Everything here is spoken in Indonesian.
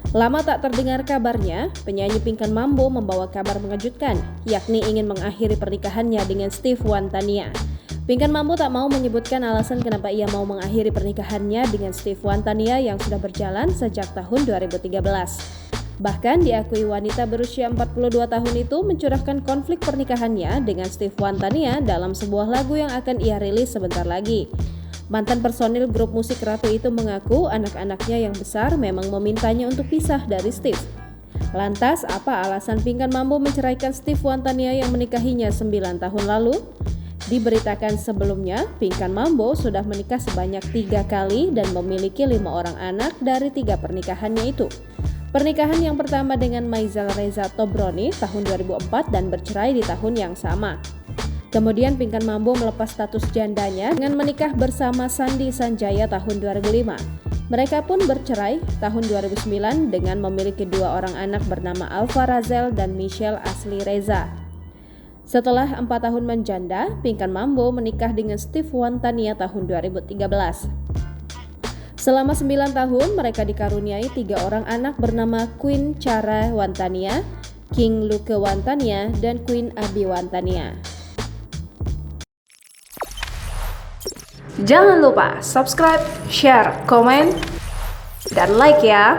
Lama tak terdengar kabarnya, penyanyi Pinkan Mambo membawa kabar mengejutkan, yakni ingin mengakhiri pernikahannya dengan Steve Wantania. Pinkan Mambo tak mau menyebutkan alasan kenapa ia mau mengakhiri pernikahannya dengan Steve Wantania yang sudah berjalan sejak tahun 2013. Bahkan diakui wanita berusia 42 tahun itu mencurahkan konflik pernikahannya dengan Steve Wantania dalam sebuah lagu yang akan ia rilis sebentar lagi. Mantan personil grup musik Ratu itu mengaku anak-anaknya yang besar memang memintanya untuk pisah dari Steve. Lantas, apa alasan Pinkan Mambo menceraikan Steve Wantania yang menikahinya 9 tahun lalu? Diberitakan sebelumnya, Pinkan Mambo sudah menikah sebanyak 3 kali dan memiliki 5 orang anak dari 3 pernikahannya itu. Pernikahan yang pertama dengan Maizal Reza Tobroni tahun 2004 dan bercerai di tahun yang sama. Kemudian Pinkan Mambo melepas status jandanya dengan menikah bersama Sandi Sanjaya tahun 2005. Mereka pun bercerai tahun 2009 dengan memiliki 2 orang anak bernama Alfa Razel dan Michelle Asli Reza. Setelah 4 tahun menjanda, Pinkan Mambo menikah dengan Steve Wantania tahun 2013. Selama 9 tahun, mereka dikaruniai 3 orang anak bernama Queen Cara Wantania, King Luke Wantania, dan Queen Abi Wantania. Jangan lupa subscribe, share, komen, dan like ya!